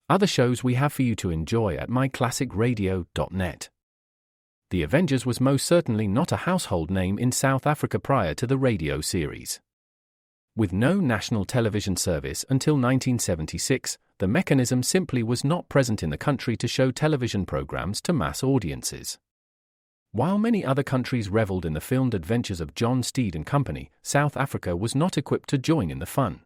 other shows we have for you to enjoy at myclassicradio.net. The Avengers was most certainly not a household name in South Africa prior to the radio series. With no national television service until 1976, the mechanism simply was not present in the country to show television programs to mass audiences. While many other countries reveled in the filmed adventures of John Steed and company, South Africa was not equipped to join in the fun.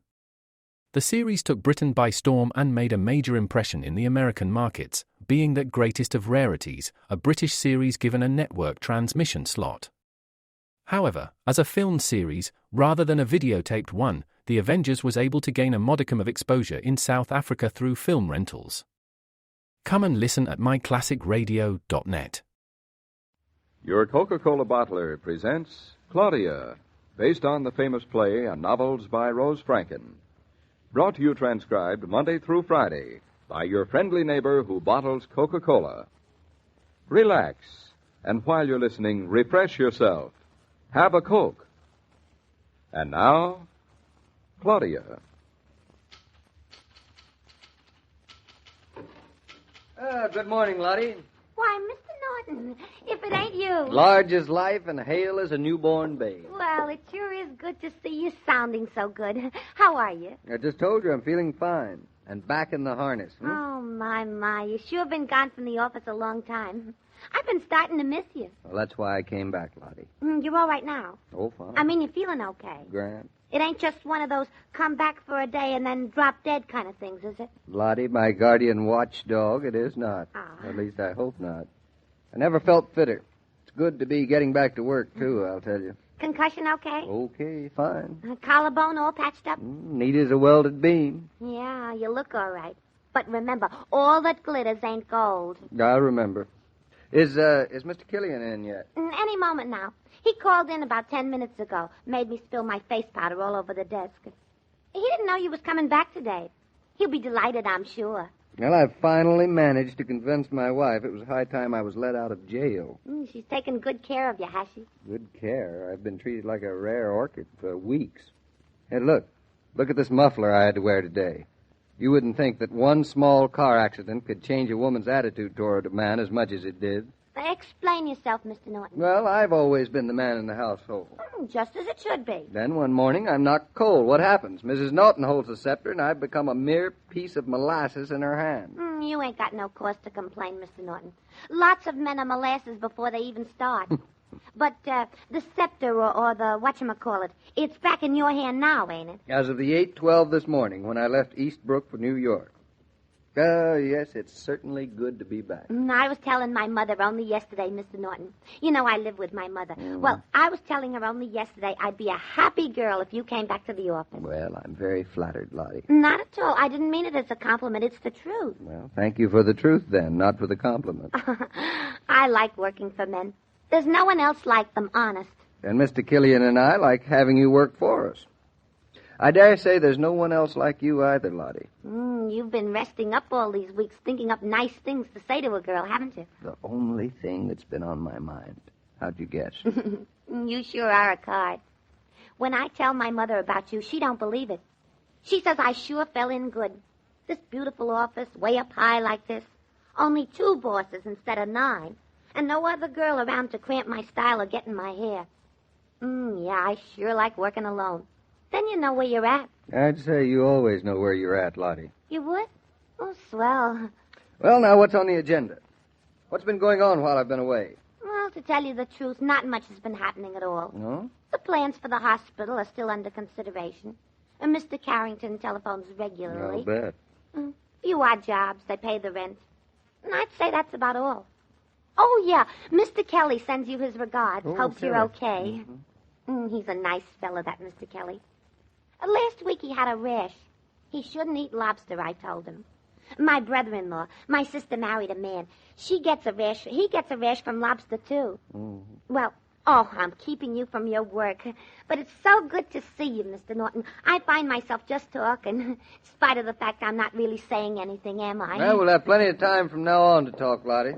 The series took Britain by storm and made a major impression in the American markets, being that greatest of rarities, a British series given a network transmission slot. However, as a filmed series, rather than a videotaped one, The Avengers was able to gain a modicum of exposure in South Africa through film rentals. Come and listen at myclassicradio.net. Your Coca-Cola bottler presents Claudia, based on the famous play and novels by Rose Franken. Brought to you transcribed Monday through Friday by your friendly neighbor who bottles Coca-Cola. Relax, and while you're listening, refresh yourself. Have a Coke. And now, Claudia. Good morning, Lottie. Why, Mr. Norton, if it ain't you. Large as life and hale as a newborn babe. Well, it sure is good to see you sounding so good. How are you? I just told you I'm feeling fine. And back in the harness. Oh, my. You sure been gone from the office a long time. I've been starting to miss you. Well, that's why I came back, Lottie. You're all right now? Oh, fine. I mean, you're feeling okay. Grand. It ain't just one of those come back for a day and then drop dead kind of things, is it? Lottie, my guardian watchdog, it is not. At least I hope not. I never felt fitter. It's good to be getting back to work, too, I'll tell you. Concussion okay? Okay, fine. Collarbone all patched up? Neat as a welded beam. Yeah, you look all right. But remember, all that glitters ain't gold. I'll remember. Is Mr. Killian in yet? Any moment now. He called in about 10 minutes ago. Made me spill my face powder all over the desk. He didn't know you was coming back today. He'll be delighted, I'm sure. Well, I've finally managed to convince my wife it was high time I was let out of jail. She's taken good care of you, has she? Good care? I've been treated like a rare orchid for weeks. Hey, look at this muffler I had to wear today. You wouldn't think that one small car accident could change a woman's attitude toward a man as much as it did. Explain yourself, Mr. Norton. Well, I've always been the man in the household. Just as it should be. Then one morning I'm knocked cold. What happens? Mrs. Norton holds the scepter, and I've become a mere piece of molasses in her hand. You ain't got no cause to complain, Mr. Norton. Lots of men are molasses before they even start. But the scepter or the whatchamacallit, it's back in your hand now, ain't it? As of the 8:12 this morning when I left Eastbrook for New York. Yes, it's certainly good to be back. I was telling my mother only yesterday, Mr. Norton. You know I live with my mother. Well, I was telling her only yesterday I'd be a happy girl if you came back to the office. Well, I'm very flattered, Lottie. Not at all. I didn't mean it as a compliment. It's the truth. Well, thank you for the truth, then, not for the compliment. I like working for men. There's no one else like them, honest. And Mr. Killian and I like having you work for us. I dare say there's no one else like you either, Lottie. You've been resting up all these weeks thinking up nice things to say to a girl, haven't you? The only thing that's been on my mind. How'd you guess? You sure are a card. When I tell my mother about you, she don't believe it. She says I sure fell in good. This beautiful office, way up high like this. Only 2 bosses instead of 9. And no other girl around to cramp my style or get in my hair. Yeah, I sure like working alone. Then you know where you're at. I'd say you always know where you're at, Lottie. You would? Oh, swell. Well, now, what's on the agenda? What's been going on while I've been away? Well, to tell you the truth, not much has been happening at all. No? The plans for the hospital are still under consideration. And Mr. Carrington telephones regularly. I'll bet. Few odd jobs. They pay the rent. And I'd say that's about all. Oh, yeah. Mr. Kelly sends you his regards. Hopes you're okay. He's a nice fella, that Mr. Kelly. Last week he had a rash. He shouldn't eat lobster, I told him. My brother-in-law, my sister married a man. He gets a rash from lobster, too. Well, I'm keeping you from your work. But it's so good to see you, Mr. Norton. I find myself just talking, in spite of the fact I'm not really saying anything, am I? Well, we'll have plenty of time from now on to talk, Lottie.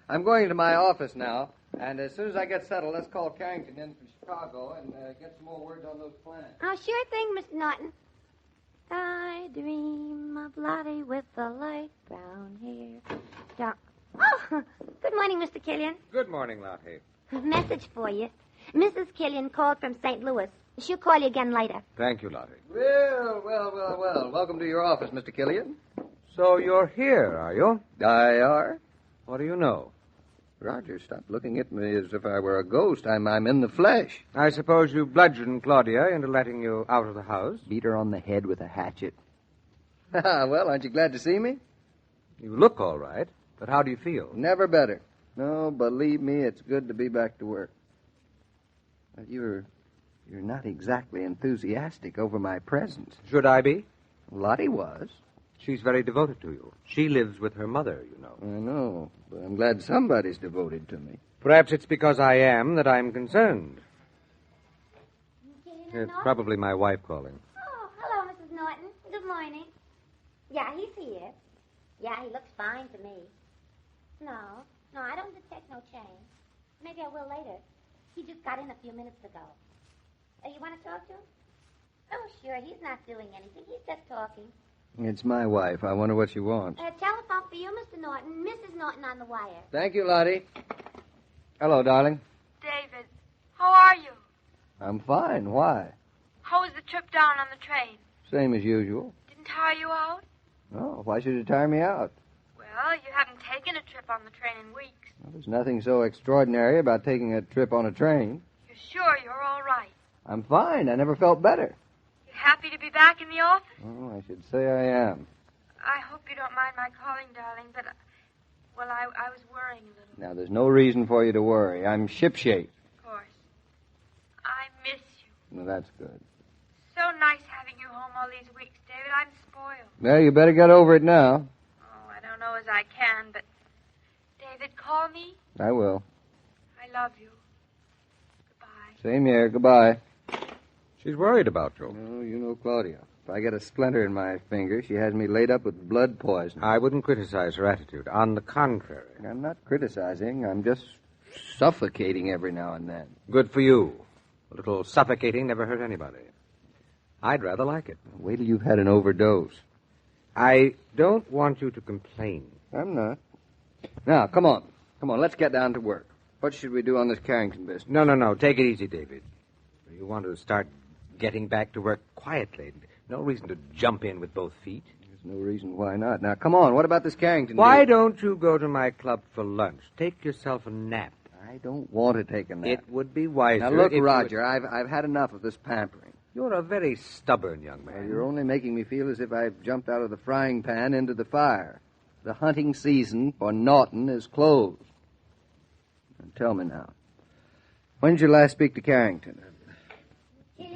I'm going to my office now, and as soon as I get settled, let's call Carrington in from Chicago and get some more words on those plans. Oh, sure thing, Mr. Norton. I dream of Lottie with the light brown hair. Oh, good morning, Mr. Killian. Good morning, Lottie. Message for you. Mrs. Killian called from St. Louis. She'll call you again later. Thank you, Lottie. Well. Welcome to your office, Mr. Killian. So you're here, are you? I are. What do you know? Roger, stop looking at me as if I were a ghost. I'm in the flesh. I suppose you bludgeoned Claudia into letting you out of the house? Beat her on the head with a hatchet. Well, aren't you glad to see me? You look all right, but how do you feel? Never better. No, believe me, it's good to be back to work. But you're not exactly enthusiastic over my presence. Should I be? Lottie was. She's very devoted to you. She lives with her mother, you know. I know, but I'm glad somebody's devoted to me. Perhaps it's because I am that I'm concerned. It's probably my wife calling. Oh, hello, Mrs. Norton. Good morning. Yeah, he's here. Yeah, he looks fine to me. No, I don't detect no change. Maybe I will later. He just got in a few minutes ago. You want to talk to him? Oh, sure, he's not doing anything. He's just talking. It's my wife. I wonder what she wants. Telephone for you, Mr. Norton. Mrs. Norton on the wire. Thank you, Lottie. Hello, darling. David, how are you? I'm fine. Why? How was the trip down on the train? Same as usual. Didn't tire you out? Oh, why should it tire me out? Well, you haven't taken a trip on the train in weeks. Well, there's nothing so extraordinary about taking a trip on a train. You're sure you're all right? I'm fine. I never felt better. You happy to be back in the office? Oh, I should say I am. I hope you don't mind my calling, darling, but, I was worrying a little. Now, there's no reason for you to worry. I'm shipshape. Of course. I miss you. Well, that's good. So nice having you home all these weeks, David. I'm spoiled. Well, you better get over it now. Oh, I don't know as I can, but... David, call me. I will. I love you. Goodbye. Same here. Goodbye. She's worried about you. Oh, you know Claudia. If I get a splinter in my finger, she has me laid up with blood poison. I wouldn't criticize her attitude. On the contrary. I'm not criticizing. I'm just suffocating every now and then. Good for you. A little suffocating never hurt anybody. I'd rather like it. Wait till you've had an overdose. I don't want you to complain. I'm not. Now, come on. Let's get down to work. What should we do on this Carrington business? No. Take it easy, David. You want to start getting back to work quietly. No reason to jump in with both feet. There's no reason why not. Now, come on. What about this Carrington Why deal? don't you go to my club for lunch? Take yourself a nap. I don't want to take a nap. It would be wiser. Now, look, if Roger, I've had enough of this pampering. You're a very stubborn young man. Well, you're only making me feel as if I've jumped out of the frying pan into the fire. The hunting season for Norton is closed. And tell me now, when did you last speak to Carrington?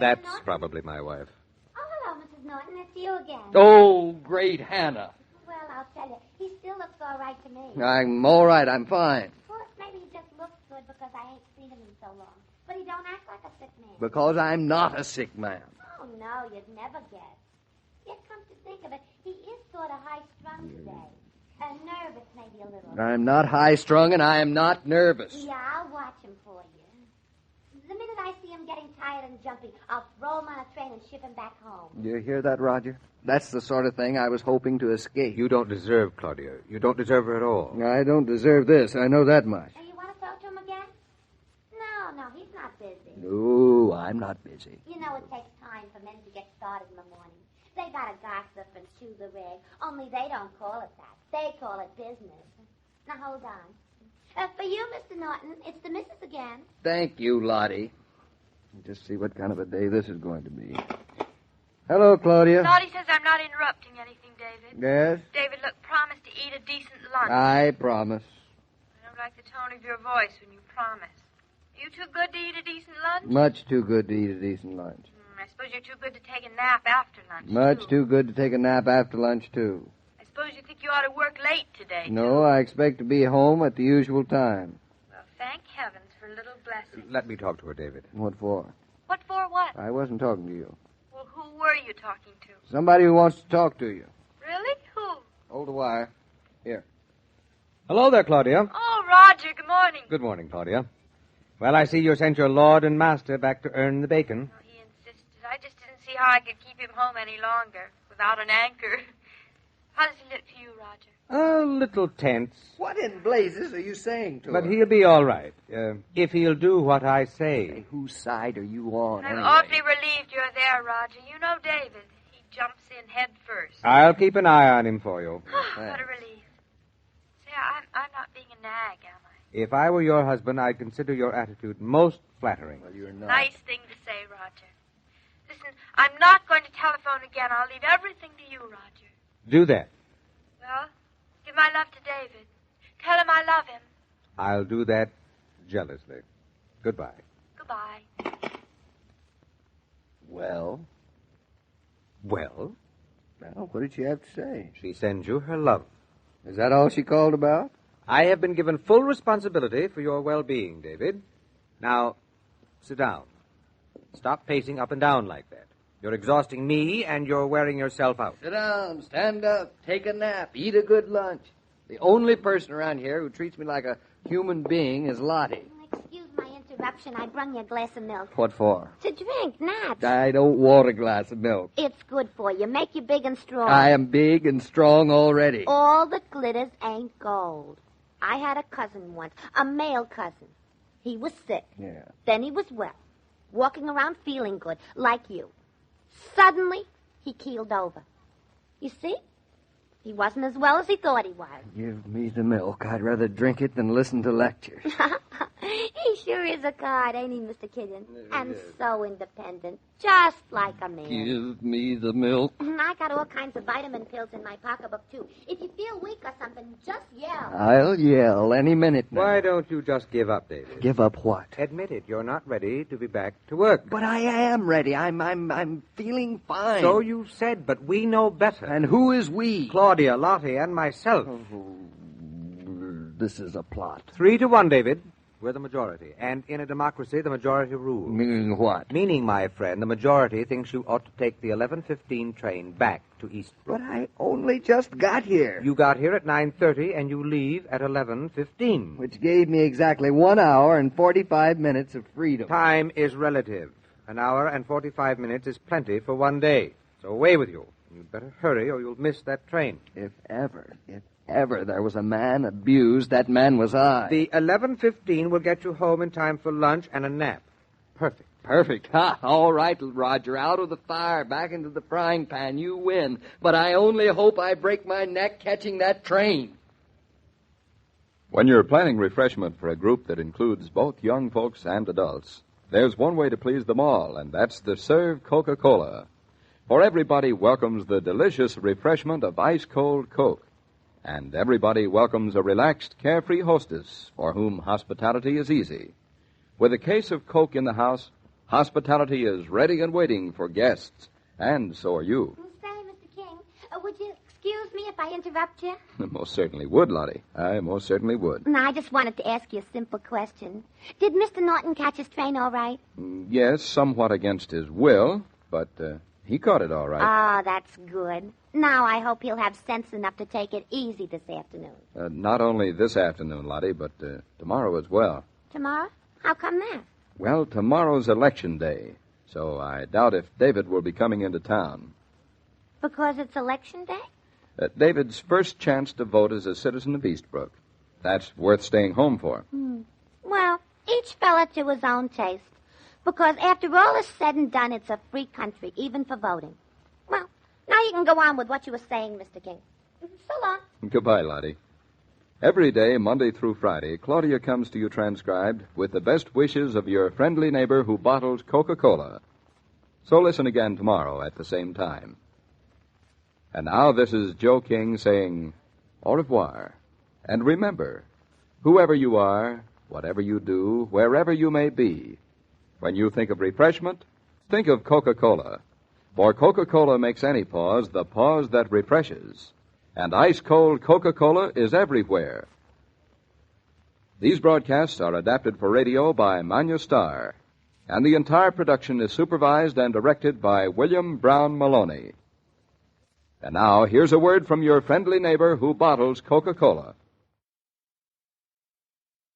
That's probably my wife. Oh, hello, Mrs. Norton. It's you again. Oh, great Hannah. Well, I'll tell you, he still looks all right to me. I'm all right. I'm fine. Of course, maybe he just looks good because I ain't seen him in so long. But he don't act like a sick man. Because I'm not a sick man. Oh, no, you'd never guess. Yet, come to think of it, he is sort of high-strung today. Nervous, maybe a little. I'm not high-strung, and I am not nervous. Yeah, I'll watch him for you. The minute I see him getting tired and jumpy, I'll throw him on a train and ship him back home. You hear that, Roger? That's the sort of thing I was hoping to escape. You don't deserve Claudia. You don't deserve her at all. I don't deserve this. I know that much. And you want to talk to him again? No, he's not busy. No, I'm not busy. You know it takes time for men to get started in the morning. They gotta gossip and chew the rag, only they don't call it that. They call it business. Now, hold on. For you, Mr. Norton, it's the missus again. Thank you, Lottie. Just see what kind of a day this is going to be. Hello, Claudia. Lottie says I'm not interrupting anything, David. Yes? David, look, promise to eat a decent lunch. I promise. I don't like the tone of your voice when you promise. Are you too good to eat a decent lunch? Much too good to eat a decent lunch. I suppose you're too good to take a nap after lunch, Much too good to take a nap after lunch, too. I suppose you think you ought to work late today, No, I expect to be home at the usual time. Well, thank heavens for little blessings. Let me talk to her, David. What for? What for what? I wasn't talking to you. Well, who were you talking to? Somebody who wants to talk to you. Really? Who? Hold the wire. Here. Hello there, Claudia. Oh, Roger, good morning. Good morning, Claudia. Well, I see you sent your lord and master back to earn the bacon. Oh, he insisted. I just didn't see how I could keep him home any longer. without an anchor. How does he look to you, Roger? A little tense. What in blazes are you saying to But her? he'll be all right, if he'll do what I say. Hey, whose side are you on, I'm anyway? awfully relieved you're there, Roger. You know David. He jumps in head first. I'll keep an eye on him for you. What a relief. Say, I'm not being a nag, am I? If I were your husband, I'd consider your attitude most flattering. Well, you're not. Nice thing to say, Roger. Listen, I'm not going to telephone again. I'll leave everything to you, Roger. Do that. Well, give my love to David. Tell him I love him. I'll do that jealously. Goodbye. Goodbye. Well, Well, what did she have to say? she sends you her love. Is that all she called about? I have been given full responsibility for your well-being, David. Now, sit down. Stop pacing up and down like that. You're exhausting me, and you're wearing yourself out. Sit down, stand up, take a nap, eat a good lunch. The only person around here who treats me like a human being is Lottie. Excuse my interruption. I brung you a glass of milk. What for? To drink, nuts. I don't want a glass of milk. It's good for you. Make you big and strong. I am big and strong already. All that glitters ain't gold. I had a cousin once, a male cousin. He was sick. Yeah. Then he was well, walking around feeling good, like you. Suddenly, he keeled over. You see? He wasn't as well as he thought he was. Give me the milk. I'd rather drink it than listen to lectures. He sure is a card, ain't he, Mr. Kidden? And so independent, just like a man. Give me the milk. I got all kinds of vitamin pills in my pocketbook, too. If you feel weak or something, just yell. I'll yell any minute now. Why don't you just give up, David? Give up what? Admit it. You're not ready to be back to work. But I am ready. I'm feeling fine. So you said, but we know better. And who is we? Claudia, Lottie, and myself. This is a plot. 3-1, David. We're the majority. And in a democracy, the majority rules. Meaning what? Meaning, my friend, the majority thinks you ought to take the 11:15 train back to Eastbrook. But I only just got here. You got here at 9:30, and you leave at 11:15. Which gave me exactly 1 hour and 45 minutes of freedom. Time is relative. An hour and 45 minutes is plenty for one day. So away with you. You'd better hurry, or you'll miss that train. If ever there was a man abused, that man was I. The 11:15 will get you home in time for lunch and a nap. Perfect. Perfect. Ha! All right, Roger. Out of the fire, back into the frying pan. You win. But I only hope I break my neck catching that train. When you're planning refreshment for a group that includes both young folks and adults, there's one way to please them all, and that's to serve Coca-Cola. For everybody welcomes the delicious refreshment of ice-cold Coke. And everybody welcomes a relaxed, carefree hostess for whom hospitality is easy. With a case of Coke in the house, hospitality is ready and waiting for guests, and so are you. Say, Mr. King, would you excuse me if I interrupt you? Most certainly would, Lottie. I most certainly would. No, I just wanted to ask you a simple question. Did Mr. Norton catch his train all right? Yes, somewhat against his will, but he caught it all right. Ah, that's good. Now I hope he'll have sense enough to take it easy this afternoon. Not only this afternoon, Lottie, but tomorrow as well. Tomorrow? How come that? Well, tomorrow's election day, so I doubt if David will be coming into town. Because it's election day? David's first chance to vote as a citizen of Eastbrook. That's worth staying home for. Well, each fella to his own taste. Because after all is said and done, it's a free country, even for voting. Well, now you can go on with what you were saying, Mr. King. So long. Goodbye, Lottie. Every day, Monday through Friday, Claudia comes to you transcribed with the best wishes of your friendly neighbor who bottles Coca-Cola. So listen again tomorrow at the same time. And now this is Joe King saying au revoir. And remember, whoever you are, whatever you do, wherever you may be, when you think of refreshment, think of Coca-Cola. For Coca-Cola makes any pause the pause that refreshes. And ice-cold Coca-Cola is everywhere. These broadcasts are adapted for radio by Manya Starr, and the entire production is supervised and directed by William Brown Maloney. And now, here's a word from your friendly neighbor who bottles Coca-Cola.